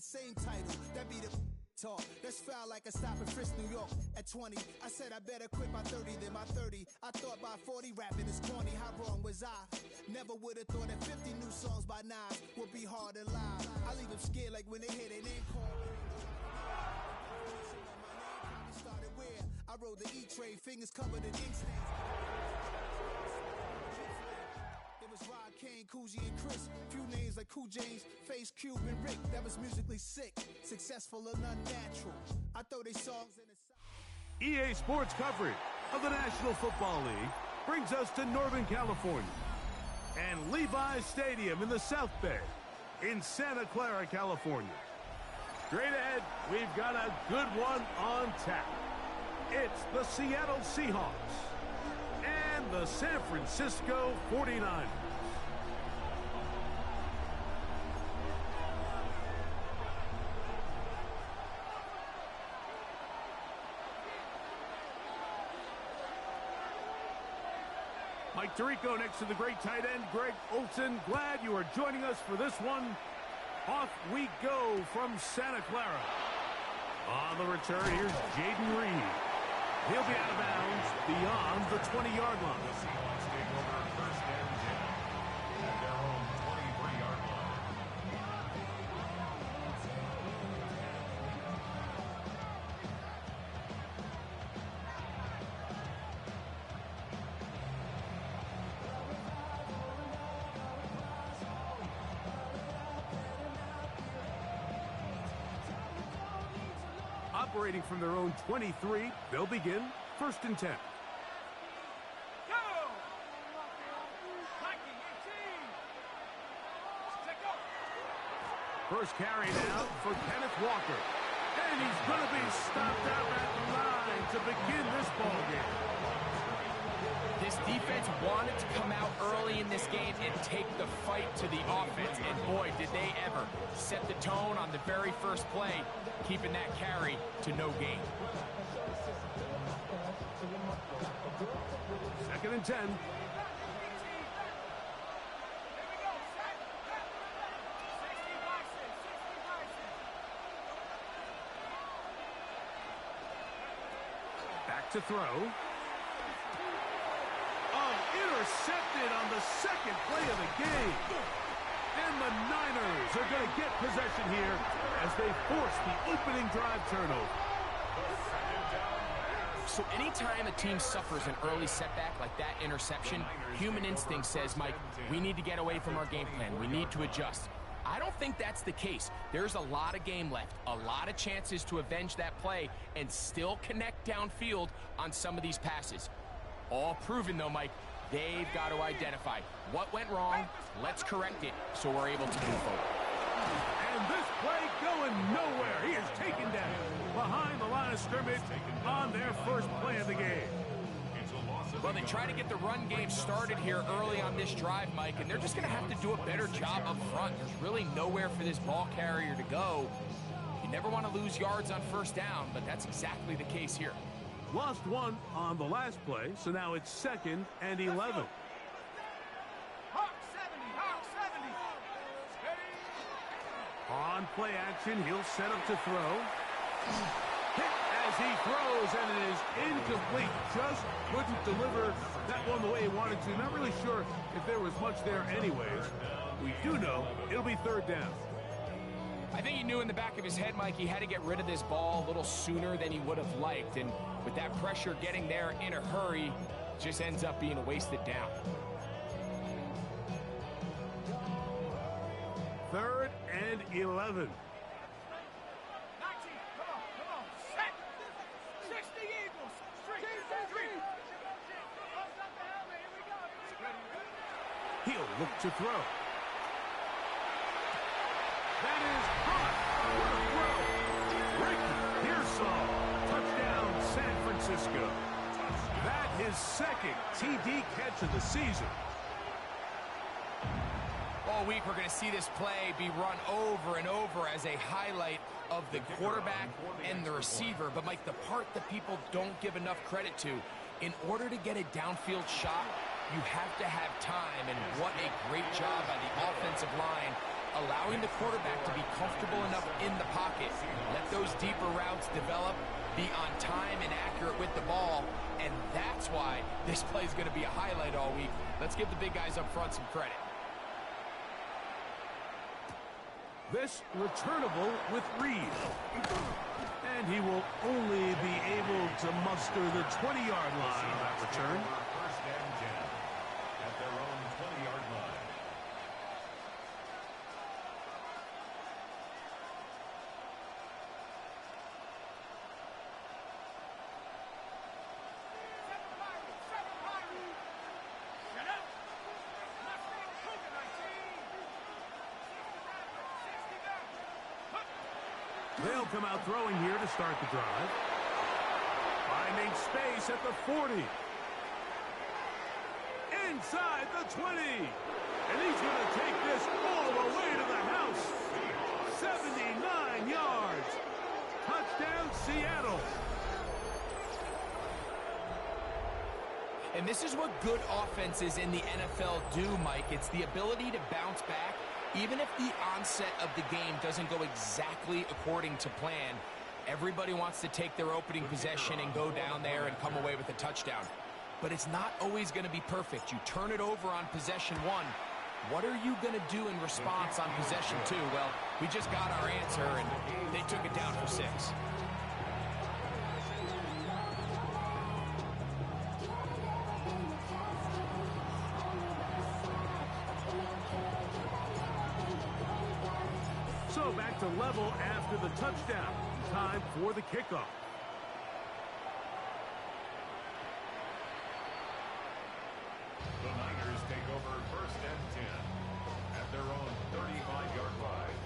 same title. That be the talk. That's foul like a stop in Frisk, New York. At 20, I said I better quit by 30 than my 30. I thought by 40 rapping is corny. How wrong was I? Never would have thought that 50 new songs by Nas would be hard to live. I leave them scared like when they hear their name called. Started where I rode the E-Trade, fingers covered in ink stains. It was Rod, Kane, Coogee, and Chris. Few names like Cool James, Face, Cube, and Rick. That was musically sick, successful and unnatural. I throw they songs in the EA Sports coverage of the National Football League brings us to Northern California and Levi's Stadium in the South Bay in Santa Clara, California. Straight ahead, we've got a good one on tap. It's the Seattle Seahawks and the San Francisco 49ers. Mike Tirico next to the great tight end, Greg Olson. Glad you are joining us for this one. Off we go from Santa Clara. On the return, here's Jaden Reed. He'll be out of bounds beyond the 20-yard line. The Seahawks take over first and 10 at their own 23-yard line. Operating from their own 23, they'll begin first and 10. First carry now for Kenneth Walker. And he's going to be stopped out at the 9 to begin this ball game. This defense wanted to come out early in this game and take the fight to the offense. And boy, did they ever set the tone on the very first play, keeping that carry to no gain. Second and 10. Back to throw. Intercepted on the second play of the game. And the Niners are going to get possession here as they force the opening drive turnover. So anytime a team suffers an early setback like that interception, human instinct says, Mike, we need to get away from our game plan. We need to adjust. I don't think that's the case. There's a lot of game left, a lot of chances to avenge that play and still connect downfield on some of these passes. All proven, though, Mike. They've got to identify what went wrong, let's correct it, so we're able to move forward. And this play going nowhere. He is taken down behind the line of scrimmage on their first play of the game. Well, they try to get the run game started here early on this drive, Mike, and they're just going to have to do a better job up front. There's really nowhere for this ball carrier to go. You never want to lose yards on first down, but that's exactly the case here. Lost one on the last play, so now it's second and 11. Hawk 70, Hawk 70. On play action, he'll set up to throw. Hit as he throws, and it is incomplete. Just couldn't deliver that one the way he wanted to. Not really sure if there was much there anyways. We do know it'll be third down. I think he knew in the back of his head, Mike, he had to get rid of this ball a little sooner than he would have liked. And with that pressure getting there in a hurry, just ends up being a wasted down. Third and 11. 19, come on, set. 60 Eagles, street. He'll look to throw. That is hot. What a throw. Ricky Pearsall. Touchdown, San Francisco. That his second TD catch of the season. All week, we're going to see this play be run over and over as a highlight of the quarterback and the receiver. But, Mike, the part that people don't give enough credit to, in order to get a downfield shot, you have to have time. And what a great job by the offensive line allowing the quarterback to be comfortable enough in the pocket. Let those deeper routes develop, be on time and accurate with the ball, and that's why this play is going to be a highlight all week. Let's give the big guys up front some credit. This returnable with Reed. And he will only be able to muster the 20-yard line on that return. First and 10 at their own 20-yard line. Shut up! Mustang Cougar 19. They'll come out throwing here to start the drive. Finding space at the 40. Inside the 20. And he's going to take this all the way to the house. 79 yards. Touchdown, Seattle. And this is what good offenses in the NFL do, Mike. It's the ability to bounce back, even if the onset of the game doesn't go exactly according to plan. Everybody wants to take their opening possession and go down there and come away with a touchdown. But it's not always going to be perfect. You turn it over on possession one. What are you going to do in response on possession two? Well, we just got our answer, and they took it down for 6. So back to level after the touchdown. Time for the kickoff. The Niners take over first and 10 at their own 35-yard line.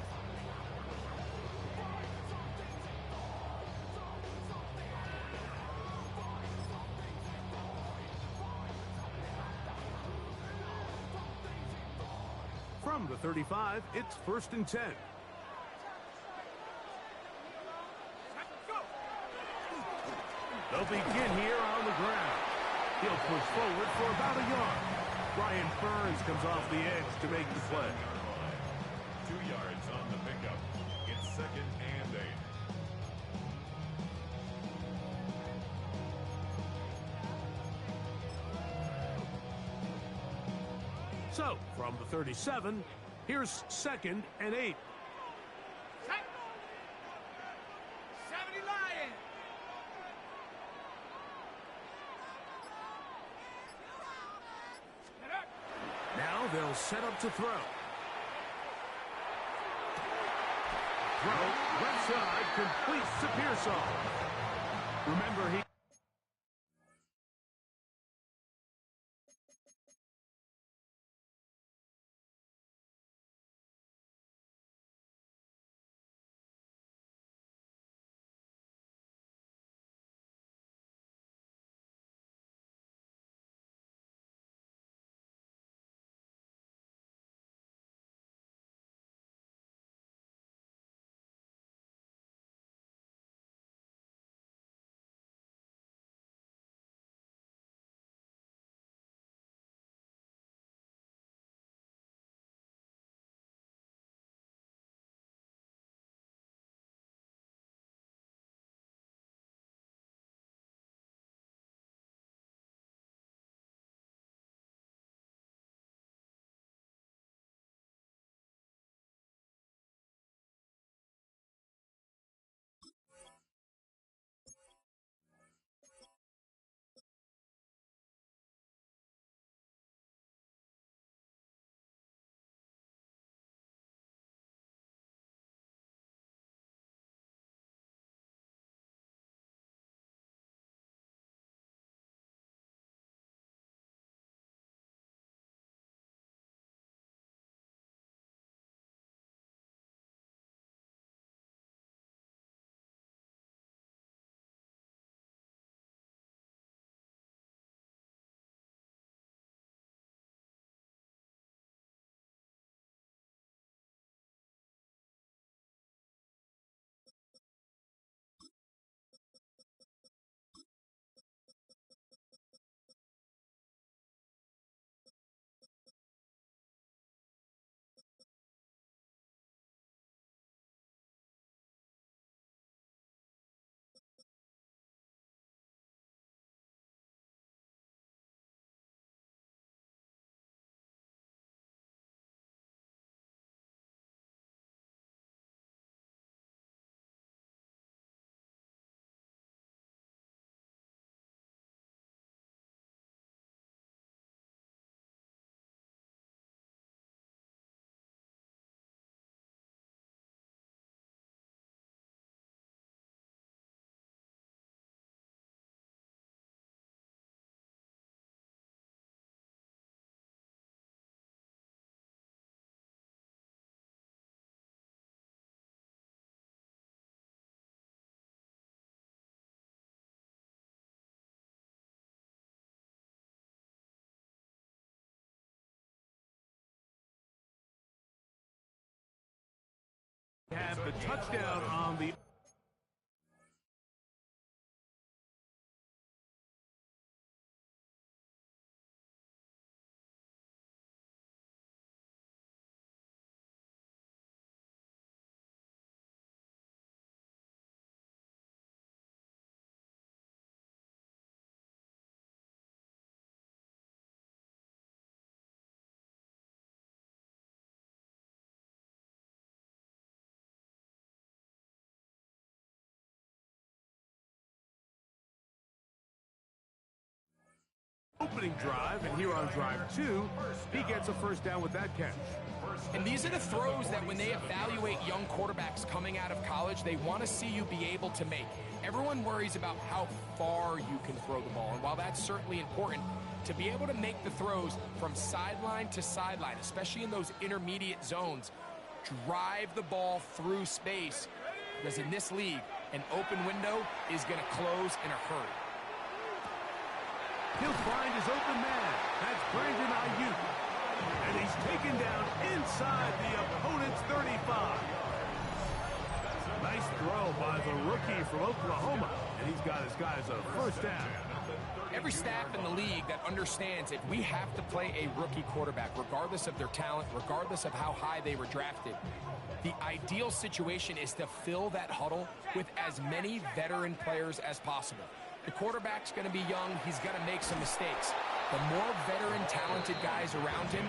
From the 35, it's first and 10. They'll begin here on the ground. He'll push forward for about a yard. Brian Burns comes off the edge to make the play. 2 yards on the pickup. It's second and 8. So, from the 37, here's second and 8. Set. 70 Lions. Get up. Now they'll set up to throw. Throw, left side, completes to Pearsall. Remember, he the touchdown on the... opening drive, and here on drive 2, he gets a first down with that catch. And these are the throws that when they evaluate young quarterbacks coming out of college, they want to see you be able to make. Everyone worries about how far you can throw the ball, and while that's certainly important, to be able to make the throws from sideline to sideline, especially in those intermediate zones, drive the ball through space, because in this league, an open window is going to close in a hurry. He'll find his open man. That's Brandon Ayuk. And he's taken down inside the opponent's 35. Nice throw by the rookie from Oklahoma. And he's got his guys a first down. Every staff in the league that understands if we have to play a rookie quarterback, regardless of their talent, regardless of how high they were drafted, the ideal situation is to fill that huddle with as many veteran players as possible. The quarterback's going to be young. He's going to make some mistakes. The more veteran, talented guys around him,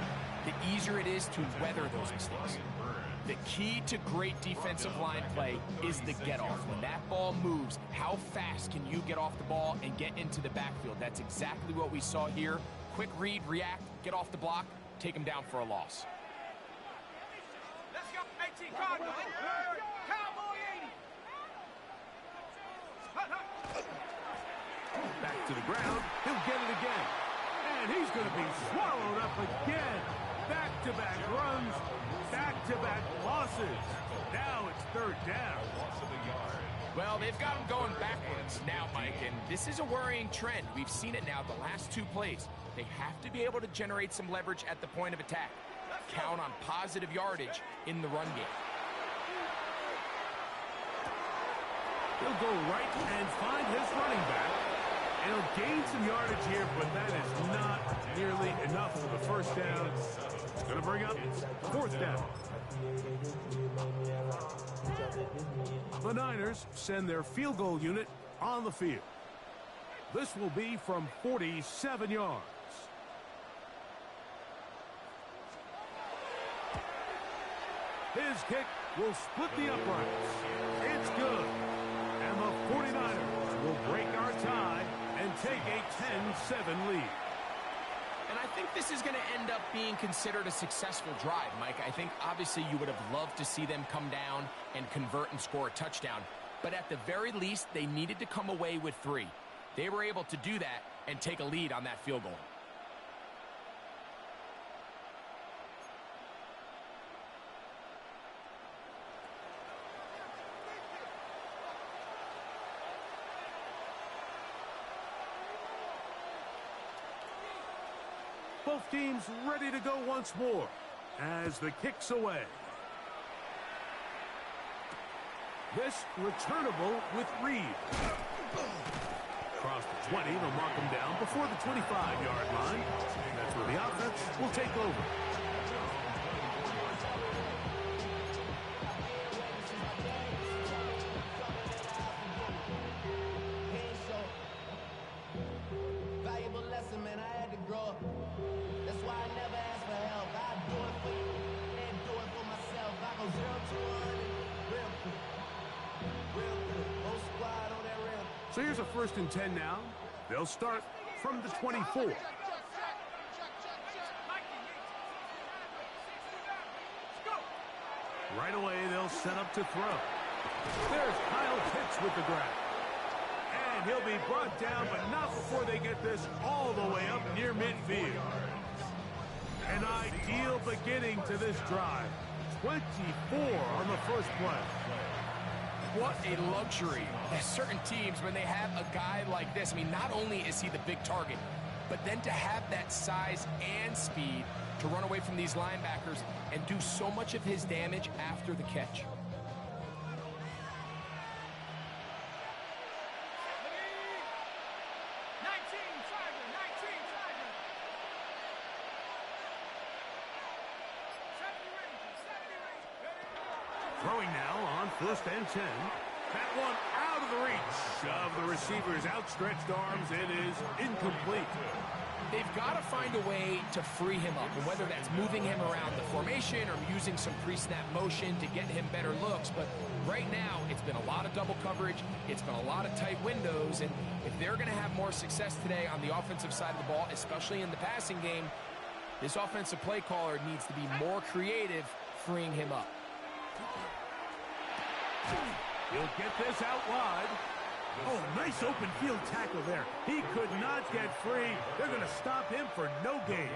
the easier it is to weather those mistakes. The key to great defensive line play is the get-off. When that ball moves, how fast can you get off the ball and get into the backfield? That's exactly what we saw here. Quick read, react, get off the block, take him down for a loss. Let's go, 18 Cardinals. Cowboy 80. Back to the ground. He'll get it again. And he's going to be swallowed up again. Back-to-back runs, back-to-back losses. Now it's third down. Well, they've got him going backwards now, Mike, and this is a worrying trend. We've seen it now the last 2 plays. They have to be able to generate some leverage at the point of attack. Count on positive yardage in the run game. He'll go right and find his running back. And he'll gain some yardage here, but that is not nearly enough for the first down. It's going to bring up fourth down. The Niners send their field goal unit on the field. This will be from 47 yards. His kick will split the uprights. It's good. And the 49ers will break our tie and take a 10-7 lead. And I think this is going to end up being considered a successful drive, Mike. I think obviously you would have loved to see them come down and convert and score a touchdown. But at the very least, they needed to come away with 3. They were able to do that and take a lead on that field goal. Both teams ready to go once more as the kick's away. This returnable with Reed. Across the 20, they'll mark him down before the 25-yard line. That's where the offense will take over. So here's a 1st and 10 now. They'll start from the 24. Right away, they'll set up to throw. There's Kyle Pitts with the grab. And he'll be brought down, but not before they get this all the way up near midfield. An ideal beginning to this drive. 24 on the first play. What a luxury. There's certain teams, when they have a guy like this, I mean, not only is he the big target, but then to have that size and speed to run away from these linebackers and do so much of his damage after the catch. Throwing now on 1st and 10. That one out of the reach of the receiver's outstretched arms. It is incomplete. They've got to find a way to free him up, and whether that's moving him around the formation or using some pre-snap motion to get him better looks. But right now, it's been a lot of double coverage. It's been a lot of tight windows, and if they're going to have more success today on the offensive side of the ball, especially in the passing game, this offensive play caller needs to be more creative freeing him up. He'll get this out wide. Oh, nice open field tackle there. He could not get free. They're going to stop him for no gain.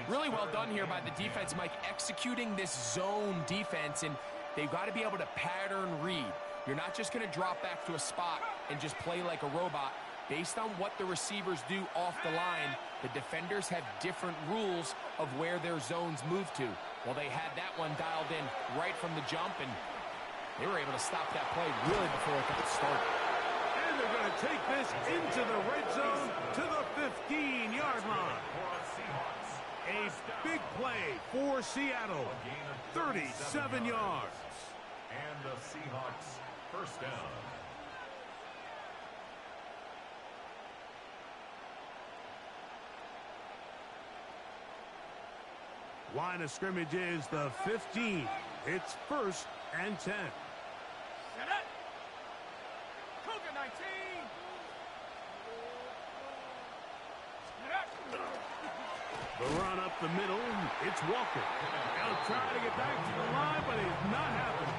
Really well done here by the defense, Mike, executing this zone defense, and they've got to be able to pattern read. You're not just going to drop back to a spot and just play like a robot. Based on what the receivers do off the line, the defenders have different rules of where their zones move to. Well, they had that one dialed in right from the jump, and they were able to stop that play really before it got started. And they're going to take this into the red zone to the 15-yard line. A big play for Seattle. 37 yards. And the Seahawks first down. Line of scrimmage is the 15. It's 1st and 10. Set up. Cougar 19. Set up. The run up the middle. It's Walker. Now trying to get back to the line, but he's not happening.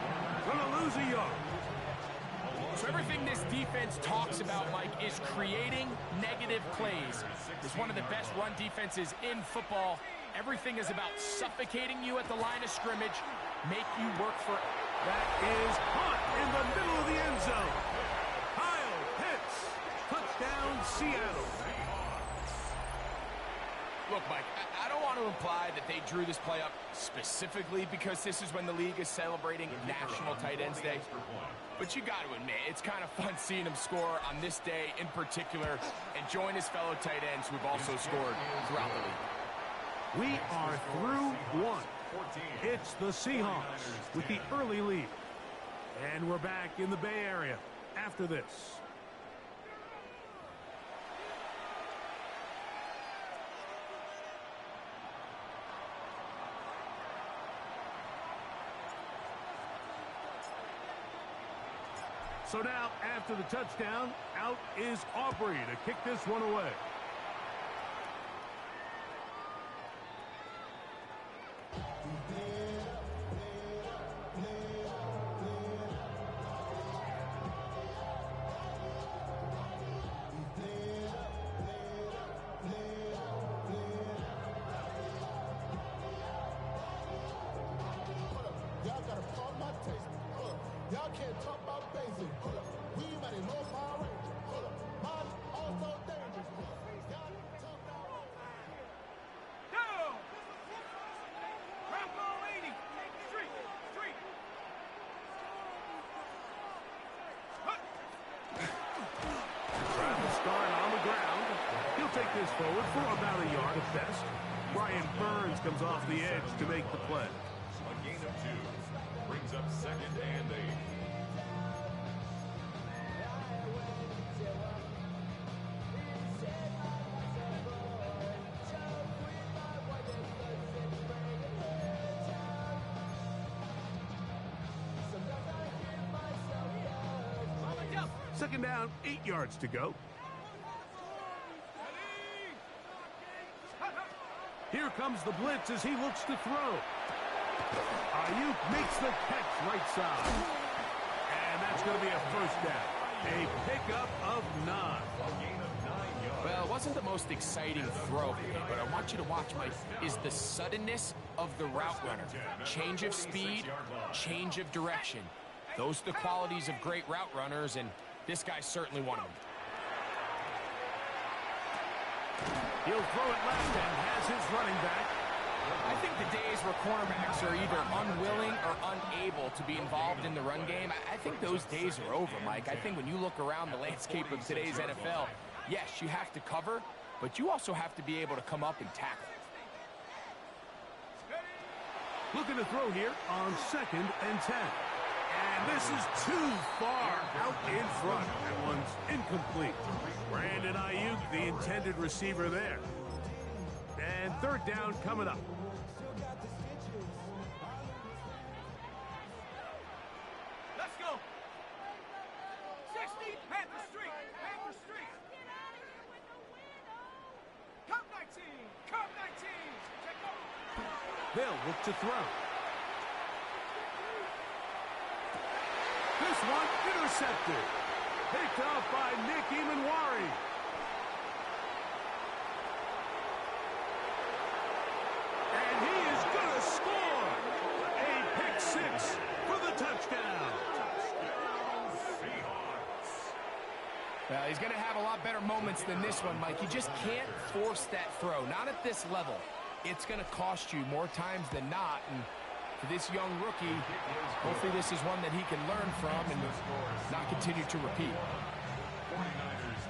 Going to lose a yard. So everything this defense talks about, Mike, is creating negative plays. It's one of the best run defenses in football. Everything is about suffocating you at the line of scrimmage, make you work for it. That is caught in the middle of the end zone. Kyle Pitts. Touchdown, Seattle. Look, Mike, I don't want to imply that they drew this play up specifically because this is when the league is celebrating National Tight Ends Day. But you got to admit, it's kind of fun seeing him score on this day in particular and join his fellow tight ends who've also scored throughout the league. We are through one. It's the Seahawks with the early lead. And we're back in the Bay Area after this. So now, after the touchdown, out is Aubrey to kick this one away. Y'all can't talk about basic. We might know Power Rangers. Mine also dangerous. Y'all talk about Down. Bravo 80. Street. Street. Trying to start on the ground. He'll take this forward for about a yard at best. Brian Burns comes off the edge to make the play. A gain of 2 brings up 2nd and 8. Second down, 8 yards to go. Here comes the blitz as he looks to throw. Ayuk makes the catch right side. And that's going to be a first down. A pickup of 9. Well, it wasn't the most exciting throw, but I want you to watch, Mike, is the suddenness of the route runner. Change of speed, change of direction. Those are the qualities of great route runners, and this guy's certainly one of them. He'll throw it left and has his running back. I think the days where cornerbacks are either unwilling or unable to be involved in the run game, I think those days are over, Mike. I think when you look around the landscape of today's NFL, yes, you have to cover, but you also have to be able to come up and tackle. Looking to throw here on 2nd and 10. And this is too far out in front. That one's incomplete. Brandon Ayuk, the intended receiver there. And 3rd down coming up. Let's go. 60, Panther Street. Panther Street. Come 19. Come 19. Check out. They'll look to throw. This one intercepted. Picked up by Nick Emanwari. And he is going to score. A pick 6 for the touchdown. Well, he's going to have a lot better moments than this one, Mike. You just can't force that throw. Not at this level. It's going to cost you more times than not. And for this young rookie, hopefully this is one that he can learn from and not continue to repeat. 49ers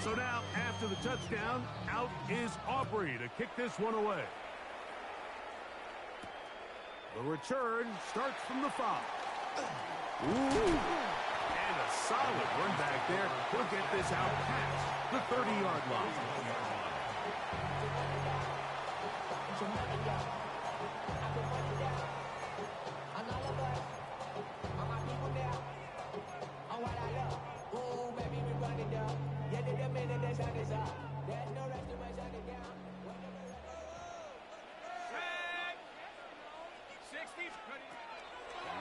10. So now, after the touchdown, out is Aubrey to kick this one away. The return starts from the 5. Ooh. And a solid run back there. He'll get this out past the 30-yard line.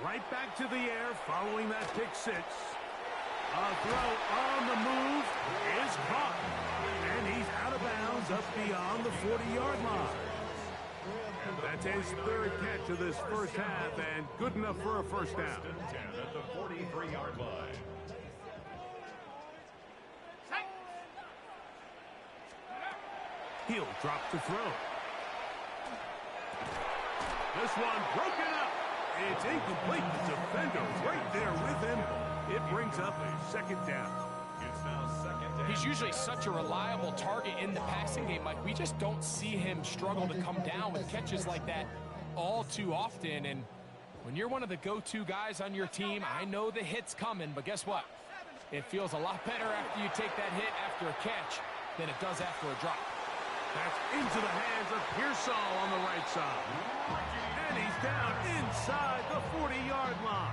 Right back to the air following that pick 6. A throw on the move is caught. And he's out of bounds up beyond the 40-yard line. That's his 3rd catch of this first half and good enough for a first down. 10 at the 43-yard line. He'll drop to throw. This one broken up. It's incomplete. The defender right there with him. It brings up a 2nd down. It's now 2nd down. He's usually such a reliable target in the passing game, Mike. We just don't see him struggle to come down with catches like that all too often. And when you're one of the go-to guys on your team, I know the hit's coming, but guess what? It feels a lot better after you take that hit after a catch than it does after a drop. That's into the hands of Pearsall on the right side. And he's down inside the 40-yard line.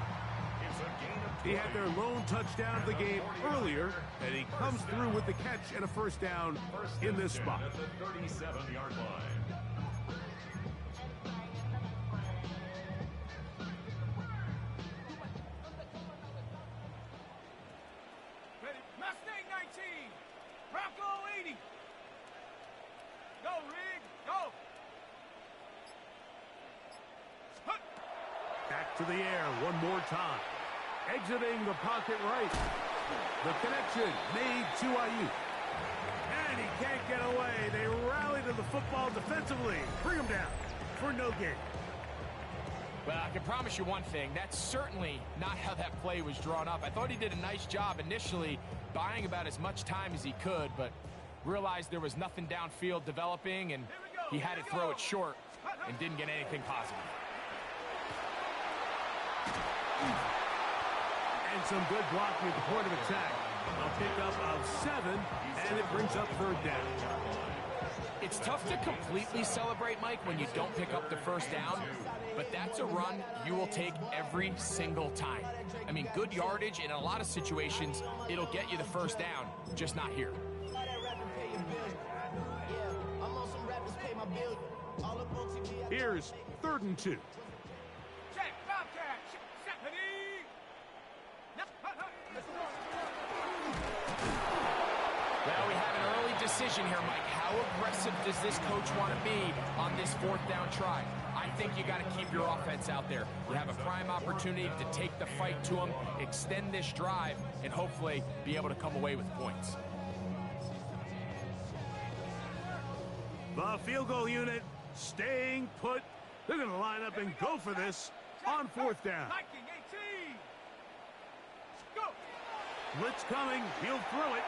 He had their lone touchdown of the game earlier, and he comes through with the catch and a first down in this spot. At the 37-yard line. Mustang 19. Bronco 80. Go, Rig. Go. Back to the air one more time. Exiting the pocket right. The connection made to Ayuk. And he can't get away. They rally to the football defensively. Bring him down for no gain. Well, I can promise you one thing. That's certainly not how that play was drawn up. I thought he did a nice job initially buying about as much time as he could, but realized there was nothing downfield developing, and he had to throw it short and didn't get anything positive. And some good blocking at the point of attack. A pickup of 7, and it brings up 3rd down. It's tough to completely celebrate, Mike, when you don't pick up the first down, but that's a run you will take every single time. I mean, good yardage in a lot of situations, it'll get you the first down, just not here. Here's 3rd and 2. Check. Bobcat. Stephanie. Well, we have an early decision here, Mike. How aggressive does this coach want to be on this 4th down try? I think you got to keep your offense out there. You have a prime opportunity to take the fight to them, extend this drive, and hopefully be able to come away with points. The field goal unit staying put. They're going to line up and go for this on 4th down. Viking 18. Go. Blitz coming. He'll throw it.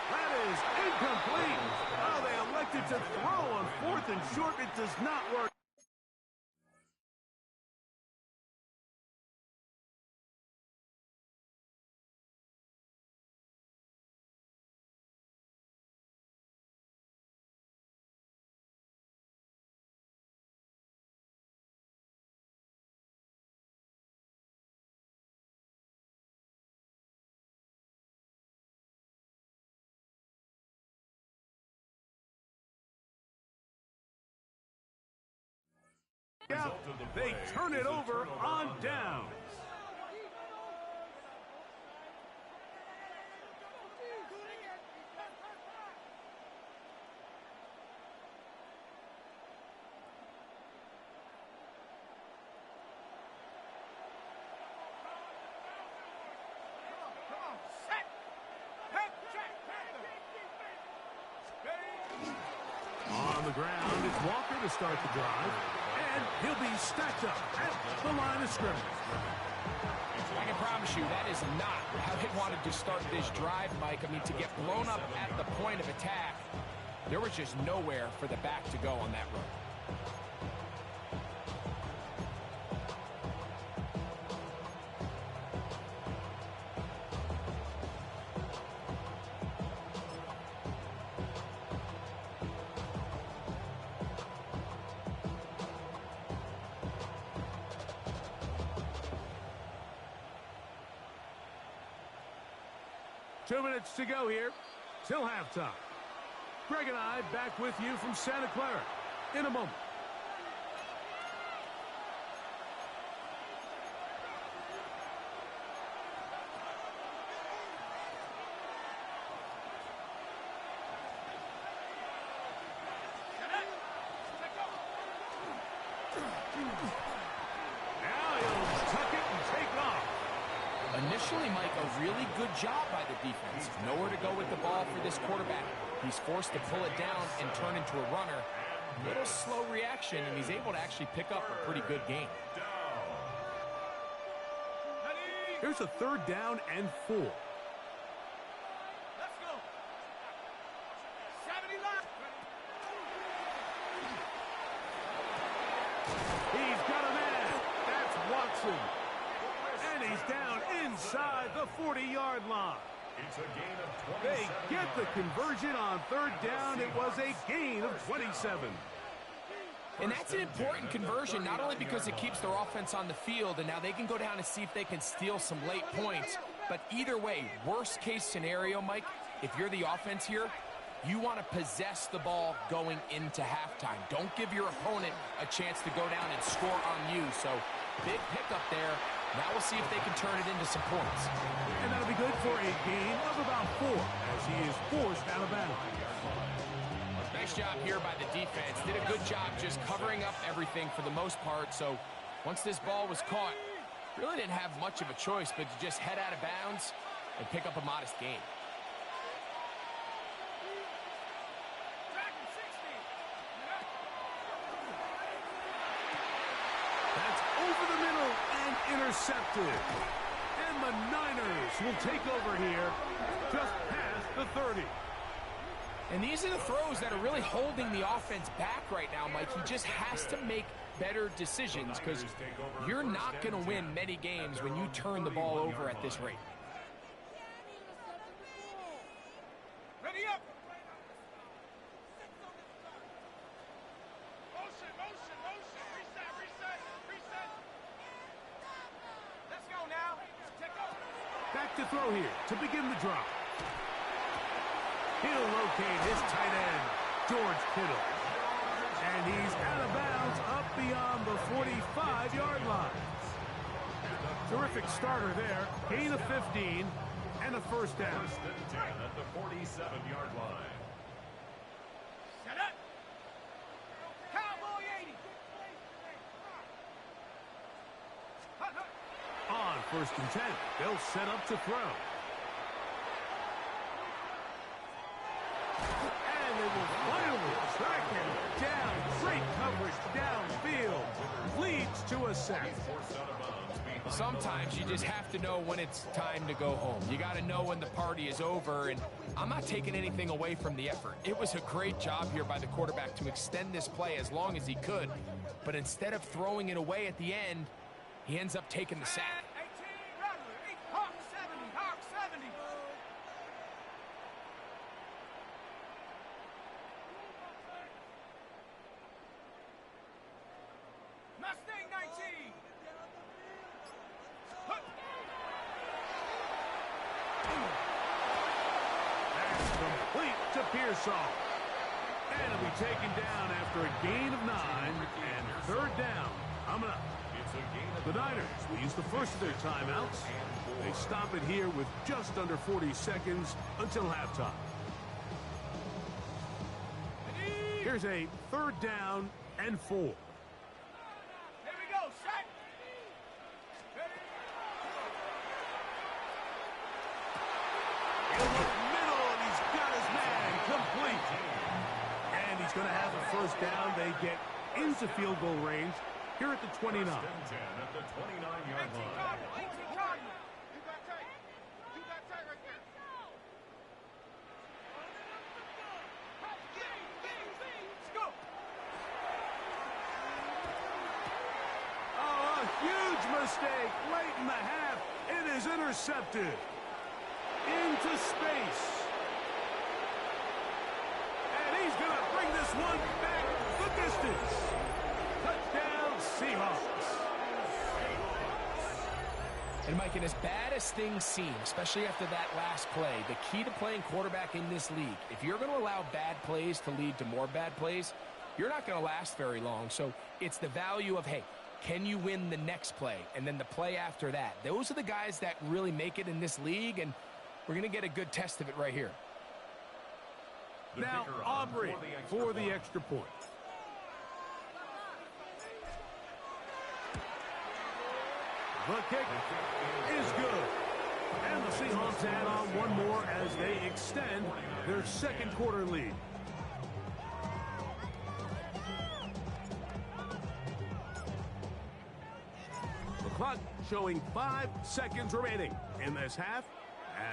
That is incomplete. Oh, they elected to throw on 4th and short. It does not work. Yeah, they turn it over on down. Come on, set. Head check. On the ground, it's Walker to start the drive. And he'll be stacked up at the line of scrimmage. I can promise you that is not how they wanted to start this drive, Mike. I mean, to get blown up at the point of attack, there was just nowhere for the back to go on that run. 2 minutes to go here till halftime. Greg and I back with you from Santa Clara in a moment. Initially, Mike, a really good job by the defense. Nowhere to go with the ball for this quarterback. He's forced to pull it down and turn into a runner. Little slow reaction, and he's able to actually pick up a pretty good game. Here's a 3rd down and 4. Let's go. 70 left. He's got a man. That's Watson. And he's down inside the 40-yard line. It's a gain of 27. They get the conversion on 3rd down. It was a gain of 27. And that's an important conversion, not only because it keeps their offense on the field, and now they can go down and see if they can steal some late points. But either way, worst case scenario, Mike, if you're the offense here, you want to possess the ball going into halftime. Don't give your opponent a chance to go down and score on you. So big pickup there. Now we'll see if they can turn it into some points. And that'll be good for a gain of about 4 as he is forced out of bounds. Nice job here by the defense. Did a good job just covering up everything for the most part. So once this ball was caught, really didn't have much of a choice but to just head out of bounds and pick up a modest gain. That's over the middle and intercepted. And the Niners will take over here just past the 30. And these are the throws that are really holding the offense back right now, Mike. He just has to make better decisions because you're not going to win many games when you turn the ball over at this rate. Ready up. Motion, motion, motion. Reset, reset, reset. Let's go now. Take over. Back to throw here to begin the drive. He'll locate his tight end, George Kittle. And he's out of bounds up beyond the 45-yard line. Terrific starter there. Gain of 15 and a 1st down. 1st and 10 at the 47-yard line. Set up. Cowboy 80. On 1st and 10, they'll set up to throw. And they will finally track him down. Great coverage downfield. Leads to a sack. Sometimes you just have to know when it's time to go home. You got to know when the party is over, and I'm not taking anything away from the effort. It was a great job here by the quarterback to extend this play as long as he could. But instead of throwing it away at the end, he ends up taking the sack. 18, Hawks 70, Hawks 70. Mustang 19. That's complete to Pearsall. And it'll be taken down after a gain of 9 and third down. Coming up. The Niners will use the first of their timeouts. They stop it here with just under 40 seconds until halftime. Here's a third down and 4. Here we go, set. He'll look middle, and he's got his man complete. And he's going to have a first down. They get into field goal range here at the 29. 10 at the 29-yard line. 18 Cardinal. You got tight. You got tight right there. Let's go. Oh, a huge mistake late in the half. It is intercepted into space. And he's going to bring this one back the distance. Touchdown, Seahawks. And Mike, and as bad as things seem, especially after that last play, the key to playing quarterback in this league, if you're going to allow bad plays to lead to more bad plays, you're not going to last very long. So it's the value of, hey, can you win the next play? And then the play after that. Those are the guys that really make it in this league, and we're going to get a good test of it right here. Now, Aubrey for the extra point. The kick is good. And the Seahawks add on one more as they extend their second quarter lead. The clock showing 5 seconds remaining in this half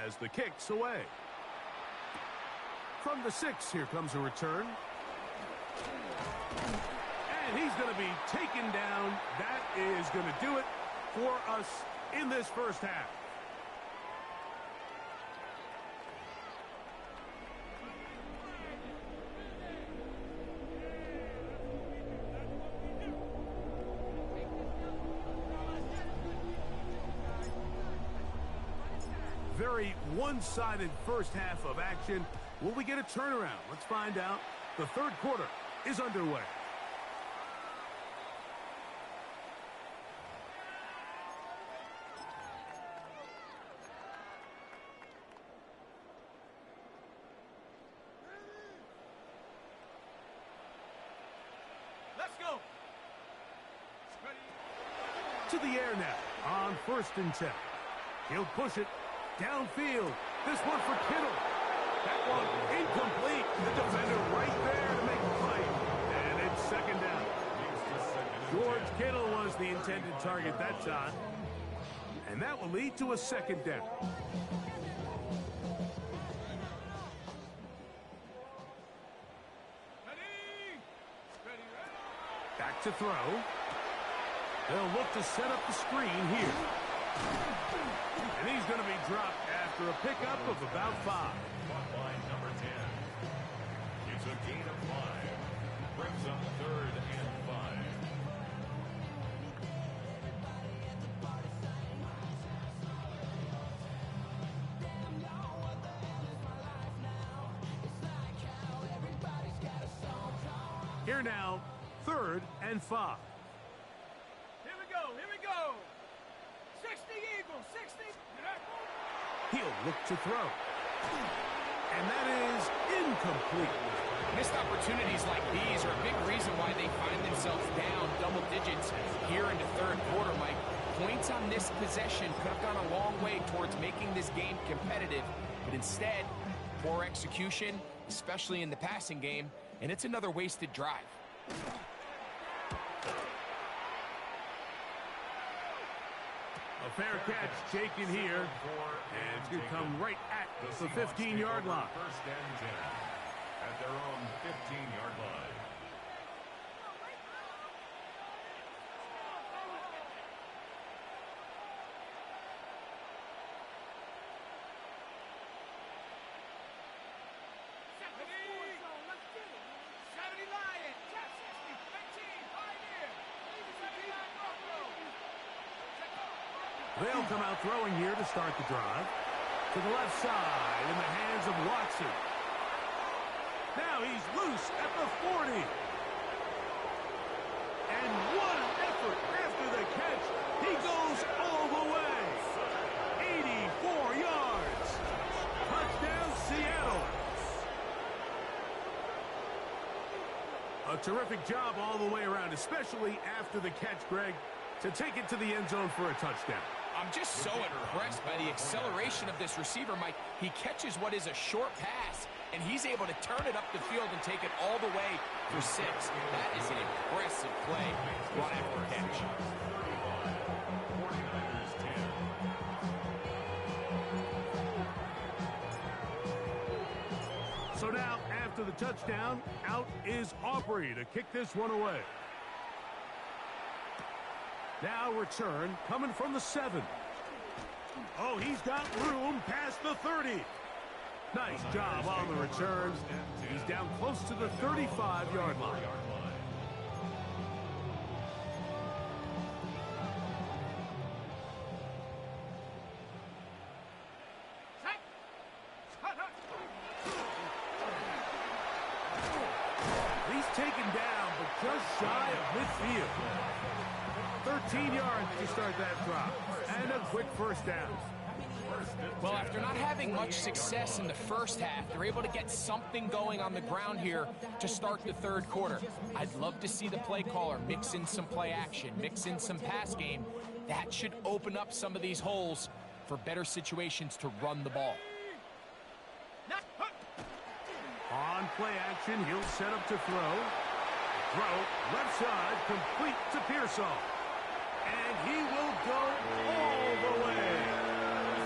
as the kick's away. From the 6, here comes a return. And he's going to be taken down. That is going to do it for us in this first half. Very one-sided first half of action. Will we get a turnaround? Let's find out. The third quarter is underway. Let's go. To the air now on 1st and 10. He'll push it downfield. This one for Kittle. That one incomplete. The defender right there to make the play. And it's second down. George Kittle was the intended target that time. And that will lead to a second down. Back to throw. They'll look to set up the screen here. And he's going to be dropped after a pickup of about 5. Caught by number 10. It's a gain of 5. Brings up 3rd and 5. Here now, 3rd and 5. Here we go. Here we go. 60 Eagles. 60. He'll look to throw. And that is incomplete. Missed opportunities like these are a big reason why they find themselves down double digits here into third quarter, Mike. Points on this possession could have gone a long way towards making this game competitive, but instead, poor execution, especially in the passing game, and it's another wasted drive. A fair catch taken here, and it's going to come right at the 15-yard line. First and 10 at their own 15-yard line. They'll come out throwing here to start the drive. To the left side in the hands of Watson. Now he's loose at the 40. And what an effort after the catch. He goes all the way. 84 yards. Touchdown, Seattle. A terrific job all the way around, especially after the catch, Greg, to take it to the end zone for a touchdown. I'm just so impressed by the acceleration of this receiver, Mike. He catches what is a short pass, and he's able to turn it up the field and take it all the way for 6. That is an impressive play right after catch. 49ers 10. So now, after the touchdown, out is Aubrey to kick this one away. Now return coming from the 7. Oh, he's got room past the 30. Nice job on the return. He's down close to the 35-yard line. He's taken down, but just shy of midfield. 13 yards to start that drop. And a quick first down. Well, after not having much success in the first half, they're able to get something going on the ground here to start the third quarter. I'd love to see the play caller mix in some play action, mix in some pass game. That should open up some of these holes for better situations to run the ball. On play action, he'll set up to throw. Throw, left side, complete to Pearsall. And he will go all the way.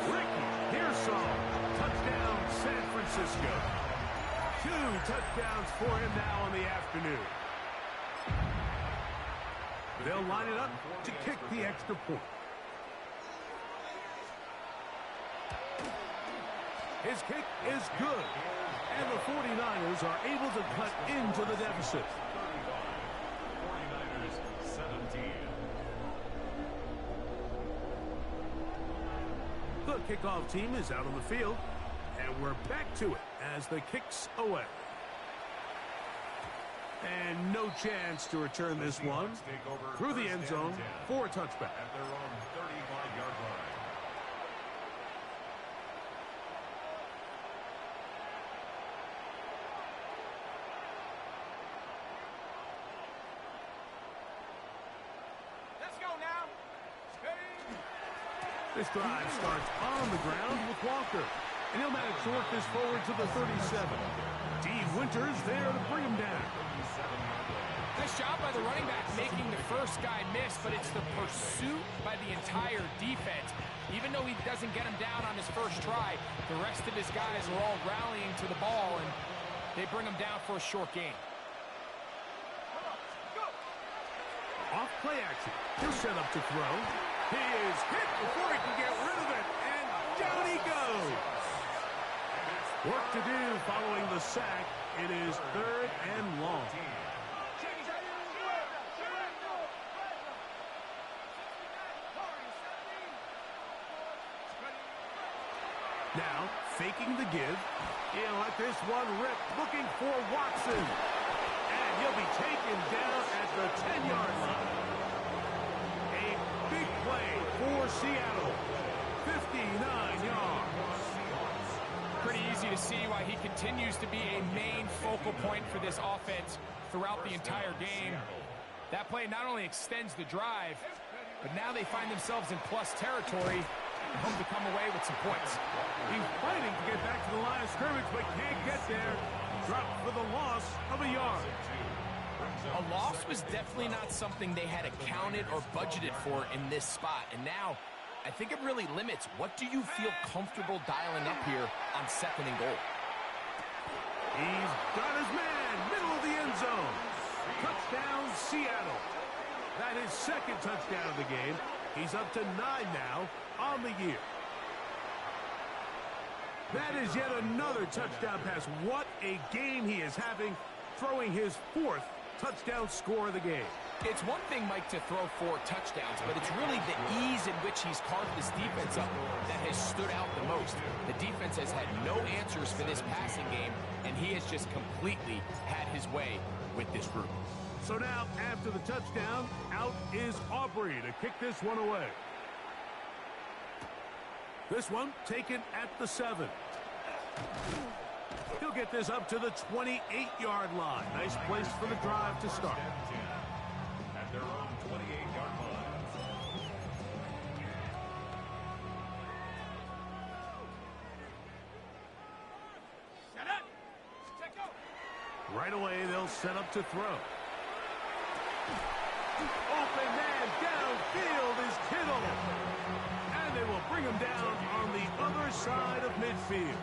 Ricky Pearsall, touchdown San Francisco. 2 touchdowns for him now in the afternoon. They'll line it up to kick the extra point. His kick is good. And the 49ers are able to cut into the deficit. 49ers 17. The kickoff team is out on the field, and we're back to it as the kick's away. And no chance to return this one through the end zone for a touchback. At their own 35-yard line. Let's go now. This drive starts on the ground with Walker. And he'll manage to work this forward to the 37. D. Winters there to bring him down. Nice job by the running back making the first guy miss, but it's the pursuit by the entire defense. Even though he doesn't get him down on his first try, the rest of his guys are all rallying to the ball, and they bring him down for a short gain. Off play action. He'll set up to throw. He is hit before he can get rid of it, and down he goes. Work to do following the sack. It is 3rd and long. Now, faking the give. He'll let this one rip, looking for Watson. And he'll be taken down at the 10-yard line. A big play for Seattle. 59 yards. Pretty easy to see why he continues to be a main focal point for this offense throughout the entire game. That play not only extends the drive, but now they find themselves in plus territory and hope to come away with some points. He's fighting to get back to the line of scrimmage, but can't get there. Dropped for the loss of a yard. A loss was definitely not something they had accounted or budgeted for in this spot. And now I think it really limits what do you feel comfortable dialing up here on 2nd and goal. He's got his man, middle of the end zone. Touchdown, Seattle. That is 2nd touchdown of the game. He's up to 9 now on the year. That is yet another touchdown pass. What a game he is having, throwing his 4th touchdown score of the game. It's one thing, Mike, to throw 4 touchdowns, but it's really the ease in which he's carved this defense up that has stood out the most. The defense has had no answers for this passing game, and he has just completely had his way with this group. So now, after the touchdown, out is Aubrey to kick this one away. This one taken at the 7. He'll get this up to the 28-yard line. Nice place for the drive to start. At their own 28-yard line. Set up. Check out. Right away, they'll set up to throw. Open man downfield is Kittle. And they will bring him down on the other side of midfield.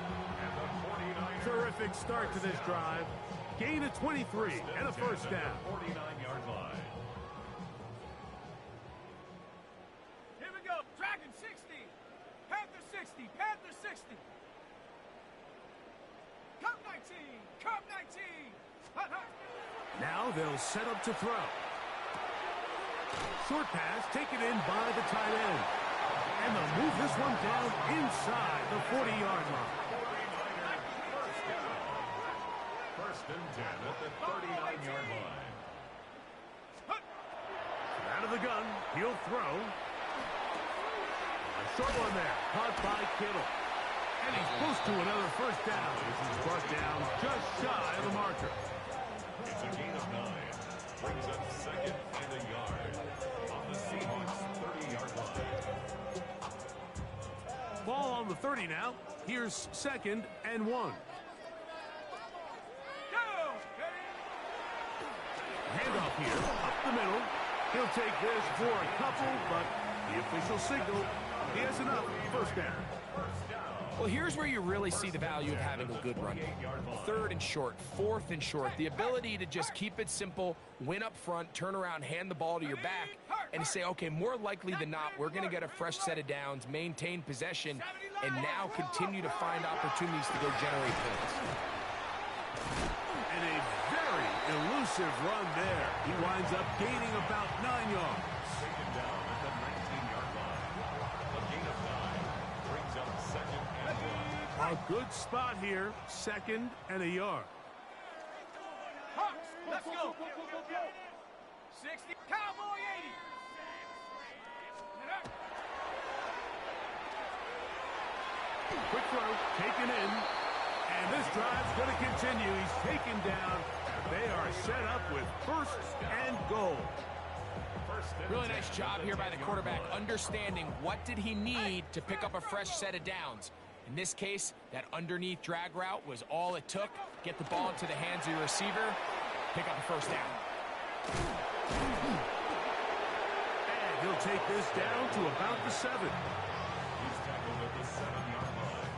Terrific start to this drive. Gain of 23 and a first down. 49-yard line. Here we go. Dragon 60. Panther 60. Panther 60. Cup 19. Cup 19. Hut, hut. Now they'll set up to throw. Short pass taken in by the tight end. And they'll move this one down inside the 40-yard line. First and 10 at the 39-yard line. Out of the gun, he'll throw. A short one there, caught by Kittle. And he's close to another first down. He's brought down just shy of the marker. It's a gain of 9. Brings up 2nd and a yard on the Seahawks 30-yard line. Ball on the 30 now. Here's 2nd and 1. Handoff here, up the middle. He'll take this for a couple, but the official signal, he has enough. First down. Well, here's where you really see the value of having a good run. 3rd and short, 4th and short. The ability to just keep it simple, win up front, turn around, hand the ball to your back, and say, okay, more likely than not, we're going to get a fresh set of downs, maintain possession, and now continue to find opportunities to go generate points. And a very elusive run there. He winds up gaining about 9 yards. Taken down at the 19-yard line. A gain of 9 brings up 2nd and 1. A good spot here, 2nd and a yard. Hawks, let's go. 60. Cowboy 80. Quick throw, taken in. And this drive's going to continue. He's taken down. They are set up with 1st and goal. Really nice job here by the quarterback, understanding what did he need to pick up a fresh set of downs. In this case, that underneath drag route was all it took. Get the ball into the hands of your receiver, pick up a first down. And he'll take this down to about the 7. He's tackled at the 7-yard line.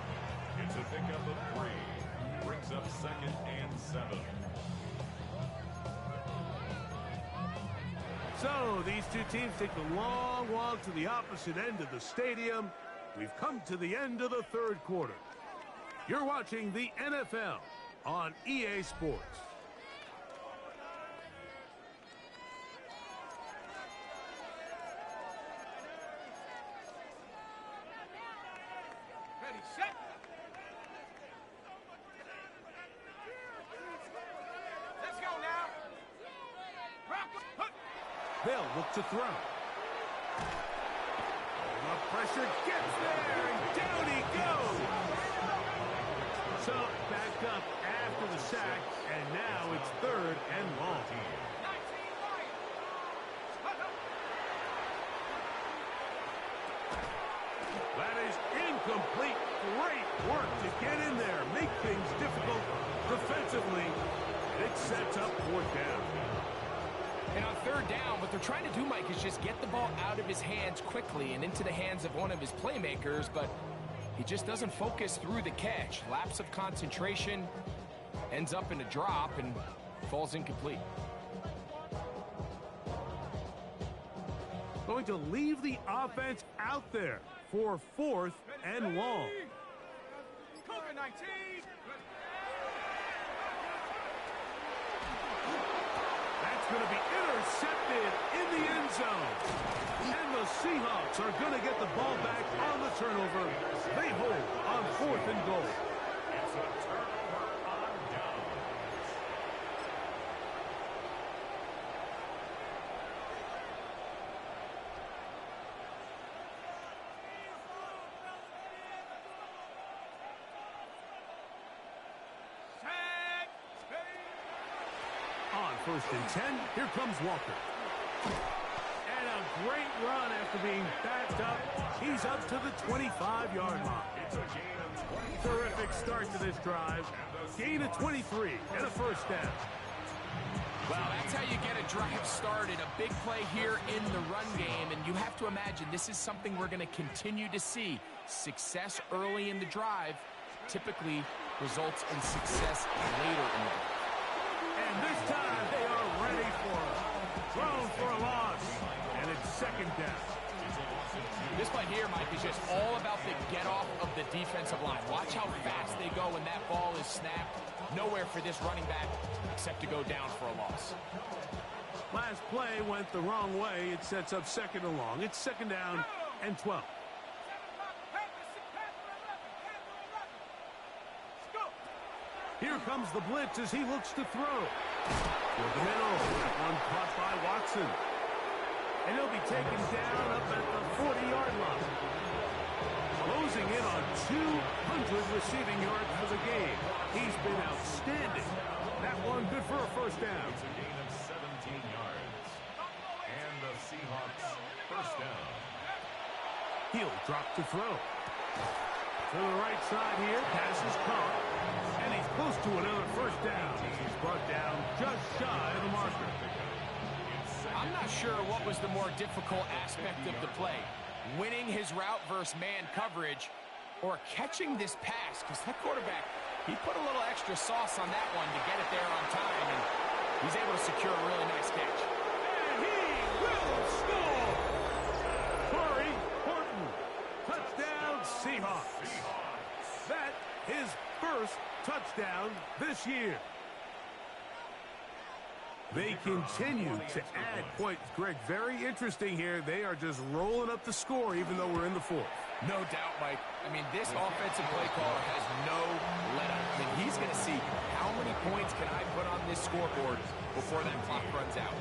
It's a pickup of 3. Brings up 2nd and 7. So these two teams take the long walk to the opposite end of the stadium. We've come to the end of the 3rd quarter. You're watching the NFL on EA Sports. Ready, set. Let's go now. They'll look to throw. The pressure gets there, and down he goes. So back up after the sack, and now it's 3rd and long. That is incomplete. Great work to get in there, make things difficult defensively. It sets up 4th down. And on third down, what they're trying to do, Mike, is just get the ball out of his hands quickly and into the hands of one of his playmakers, but he just doesn't focus through the catch. Lapse of concentration, ends up in a drop, and falls incomplete. Going to leave the offense out there for 4th and long. COVID-19. That's going to be intercepted in the end zone. And the Seahawks are going to get the ball back on the turnover. They hold on 4th and goal. It's a turnover on downs. On 1st and 10, here comes Walker. And a great run after being backed up. He's up to the 25-yard line. It's a gain of 20. Terrific start to this drive. Gain of 23 and a first down. Well, that's how you get a drive started. A big play here in the run game, and you have to imagine this is something we're going to continue to see. Success early in the drive typically results in success later in the drive. And this time they are ready for it. Thrown for a loss. And it's 2nd down. This play here, Mike, is just all about the get-off of the defensive line. Watch how fast they go when that ball is snapped. Nowhere for this running back except to go down for a loss. Last play went the wrong way. It sets up 2nd and long. It's 2nd down and 12. Here comes the blitz as he looks to throw. To the middle. That one caught by Watson. And he'll be taken down up at the 40-yard line. Closing in on 200 receiving yards for the game. He's been outstanding. That one good for a first down. It's a gain of 17 yards. And the Seahawks first down. He'll drop to throw. To the right side here. Pass is caught. And he's close to another first down. He's brought down just shy of the marker. I'm not sure what was the more difficult aspect of the play. Winning his route versus man coverage or catching this pass, because that quarterback, he put a little extra sauce on that one to get it there on time, and he's able to secure a really nice catch. And he will score! Corey Horton, touchdown Seahawks. That his first touchdown this year. They continue to add points. Greg, very interesting here. They are just rolling up the score even though we're in the 4th. No doubt, Mike. I mean, this offensive play caller has no let-up. I mean, he's going to see how many points can I put on this scoreboard before that clock runs out.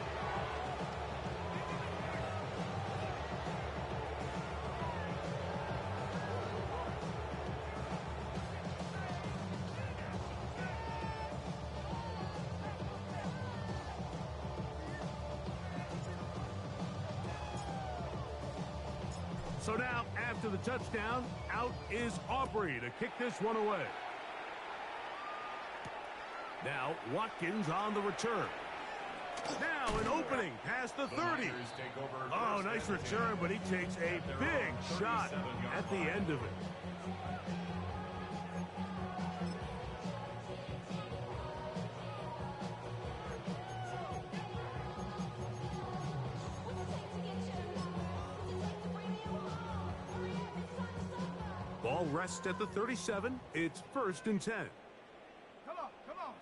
So now, after the touchdown, out is Aubrey to kick this one away. Now, Watkins on the return. Now, an opening past the 30. Oh, nice return, but he takes a big shot at the end of it. Ball rests at the 37. It's 1st and 10. Come on, come on.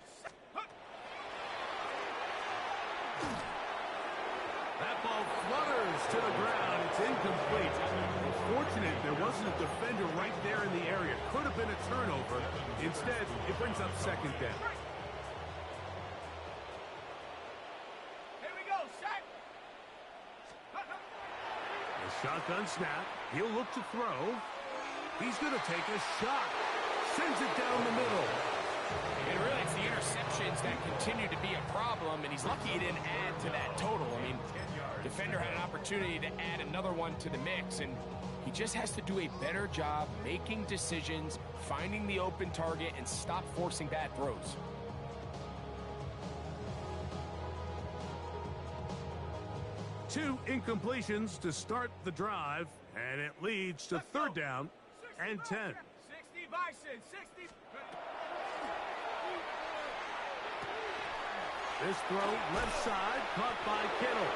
That ball flutters to the ground. It's incomplete. Fortunate there wasn't a defender right there in the area. Could have been a turnover. Instead, it brings up 2nd down. Here we go, sack. A shotgun snap. He'll look to throw. He's going to take a shot. Sends it down the middle. And really, it's the interceptions that continue to be a problem, and he's lucky he didn't add to that total. I mean, defender had an opportunity to add another one to the mix, and he just has to do a better job making decisions, finding the open target, and stop forcing bad throws. 2 incompletions to start the drive, and it leads to 3rd down and 10. 60 Bison, 60. This throw left side, caught by Kittle.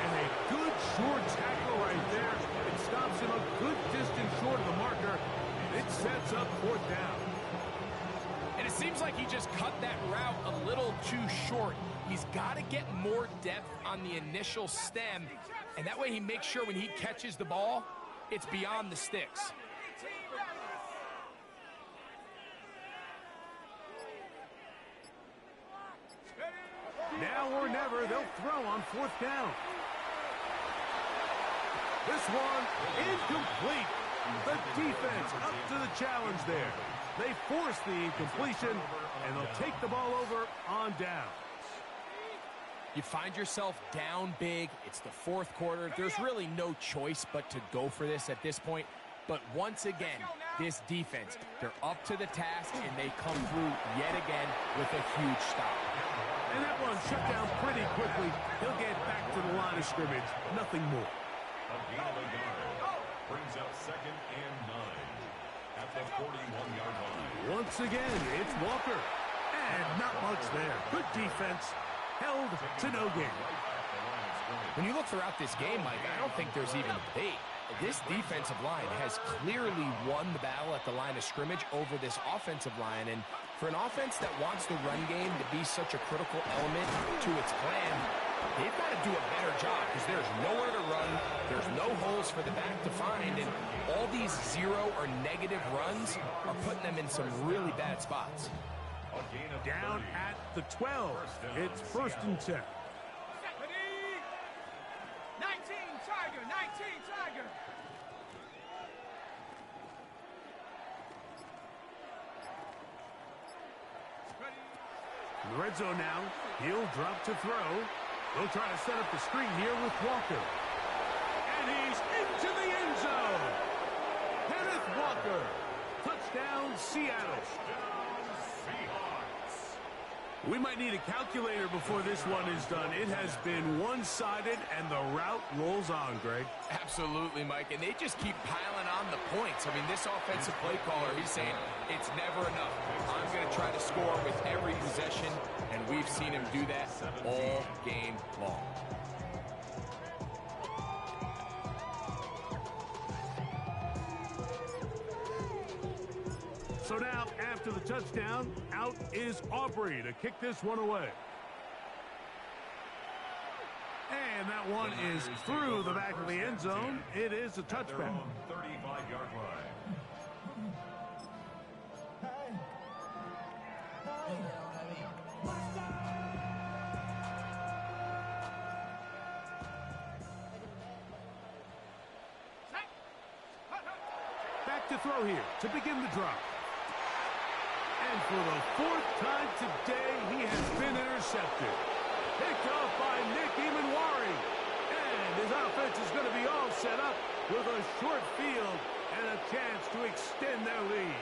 And a good short tackle right there. It stops him a good distance short of the marker. It sets up 4th down. And it seems like he just cut that route a little too short. He's got to get more depth on the initial stem, and that way he makes sure when he catches the ball, it's beyond the sticks. Now or never, they'll throw on 4th down. This one incomplete. The defense up to the challenge there. They force the incompletion, and they'll take the ball over on down. You find yourself down big. It's the 4th quarter. There's really no choice but to go for this at this point. But once again, this defense, they're up to the task, and they come through yet again with a huge stop. And that one shut down pretty quickly. He'll get back to the line of scrimmage. Nothing more. A gain of a yard. Brings up 2nd and 9 at the 41-yard line. Once again, it's Walker. And not much there. Good defense. Held to no gain. When you look throughout this game, Mike, I don't think there's even a debate. This defensive line has clearly won the battle at the line of scrimmage over this offensive line. And for an offense that wants the run game to be such a critical element to its plan, they've got to do a better job because there's nowhere to run. There's no holes for the back to find. And all these 0 or negative runs are putting them in some really bad spots. Down at the 12. It's 1st and 10. 19 Tiger, 19 Tiger. In the red zone now, he'll drop to throw. They'll try to set up the screen here with Walker. And he's into the end zone. Kenneth Walker. Touchdown, Seattle. We might need a calculator before this one is done. It has been one-sided, and the route rolls on, Greg. Absolutely, Mike, and they just keep piling on the points. I mean, this offensive play caller, he's saying it's never enough. I'm going to try to score with every possession, and we've seen him do that all game long. So now, after the touchdown, out is Aubrey to kick this one away. And that one is through the back of the end zone. It is a touchback. 35-yard line. Back to throw here to begin the drive. And for the 4th time today, he has been intercepted. Picked off by Nick Emanwari. And his offense is going to be all set up with a short field and a chance to extend their lead.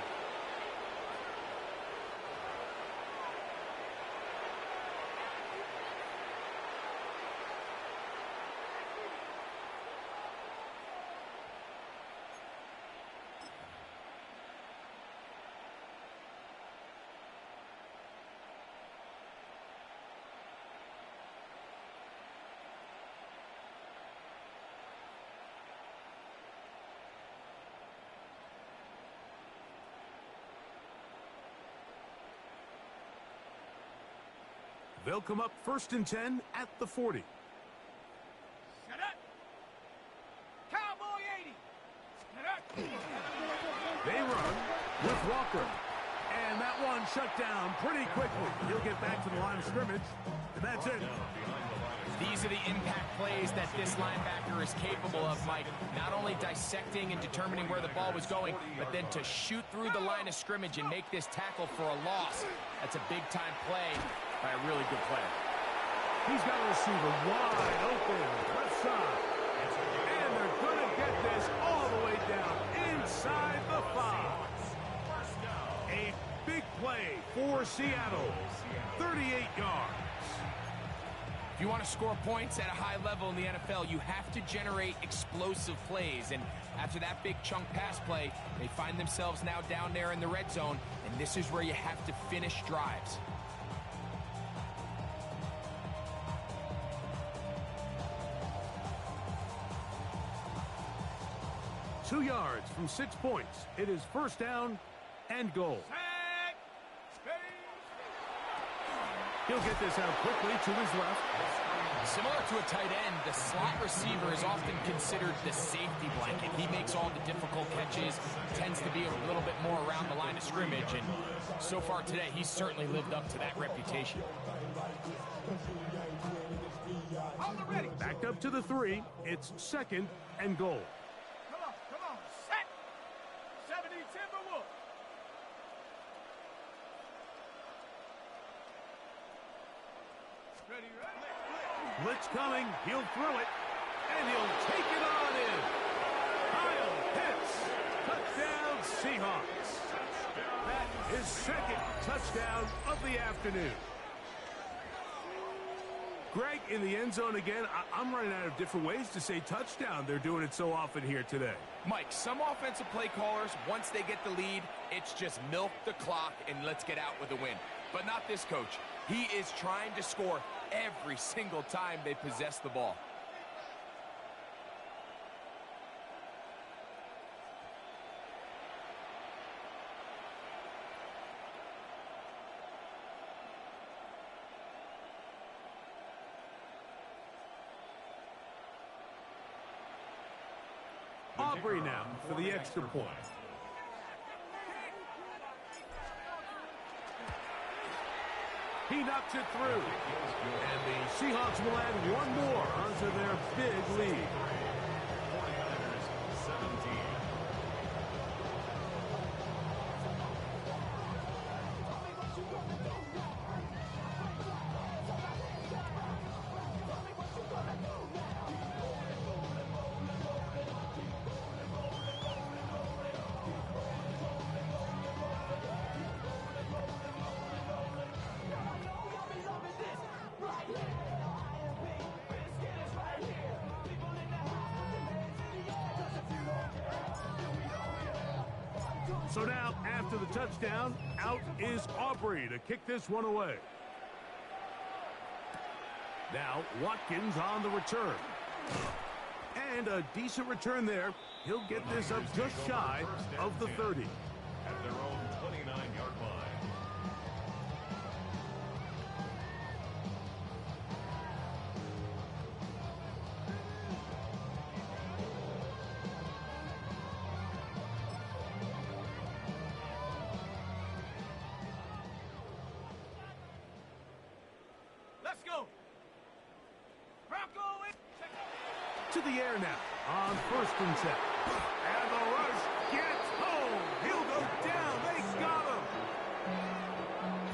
They'll come up 1st and 10 at the 40. Shut up. Cowboy 80. Shut up. They run with Walker. And that one shut down pretty quickly. He'll get back to the line of scrimmage. And that's it. These are the impact plays that this linebacker is capable of, Mike. Not only dissecting and determining where the ball was going, but then to shoot through the line of scrimmage and make this tackle for a loss. That's a big-time play by a really good player. He's got a receiver wide open, left side. And they're going to get this all the way down inside the 5. A big play for Seattle. 38 yards. If you want to score points at a high level in the NFL, you have to generate explosive plays. And after that big chunk pass play, they find themselves now down there in the red zone, and this is where you have to finish drives. Two yards from 6 points. It is first down and goal. He'll get this out quickly to his left. Similar to a tight end, the slot receiver is often considered the safety blanket. He makes all the difficult catches, tends to be a little bit more around the line of scrimmage, and so far today, he's certainly lived up to that reputation. Backed up to the 3. It's second and goal. Come on, set! 70 Timberwolves! Ready? Blitz coming. He'll throw it, and he'll take it on in. Kyle Pitts. Touchdown, Seahawks. That is second touchdown of the afternoon. Greg, in the end zone again. I'm running out of different ways to say touchdown. They're doing it so often here today. Mike, some offensive play callers, once they get the lead, it's just milk the clock and let's get out with a win. But not this coach. He is trying to score every single time they possess the ball. Aubrey now for the extra point. He knocks it through. And the Seahawks will add one more onto their big lead. 49ers 17. So now, after the touchdown, out is Aubrey to kick this one away. Now, Watkins on the return. And a decent return there. He'll get this up just shy of the 30. At their own 29-yard line. Let's go! Bronco in! To the air now on first and 10. And the rush gets home. He'll go down. They got him.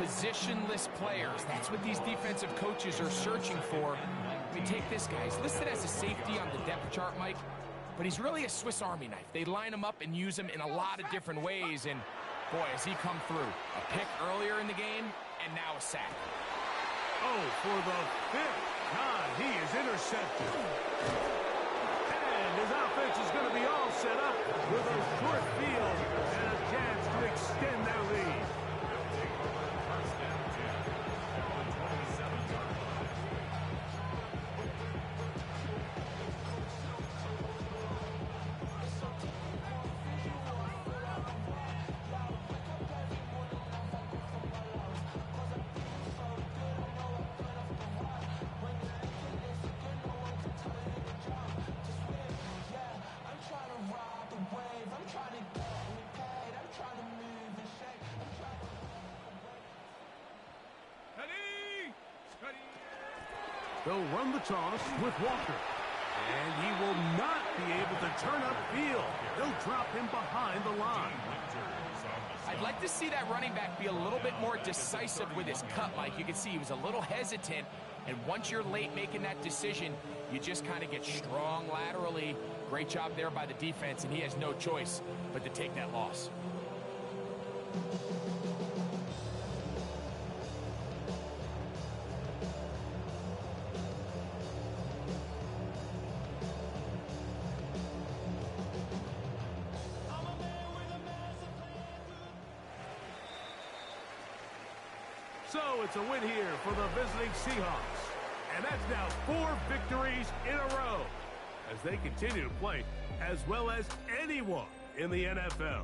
Positionless players. That's what these defensive coaches are searching for. I mean, take this guy. He's listed as a safety on the depth chart, Mike, but he's really a Swiss Army knife. They line him up and use him in a lot of different ways, and boy, has he come through. A pick earlier in the game, and now a sack. Oh, for the 5th time, he is intercepted. And his offense is going to be all set up with a short field and a chance to extend their lead. They'll run the toss with Walker. And he will not be able to turn upfield. They'll drop him behind the line. I'd like to see that running back be a little bit more decisive with his cut, Mike. You can see he was a little hesitant, and once you're late making that decision, you just kind of get strong laterally. Great job there by the defense, and he has no choice but to take that loss. So it's a win here for the visiting Seahawks. And that's now 4 victories in a row as they continue to play as well as anyone in the NFL.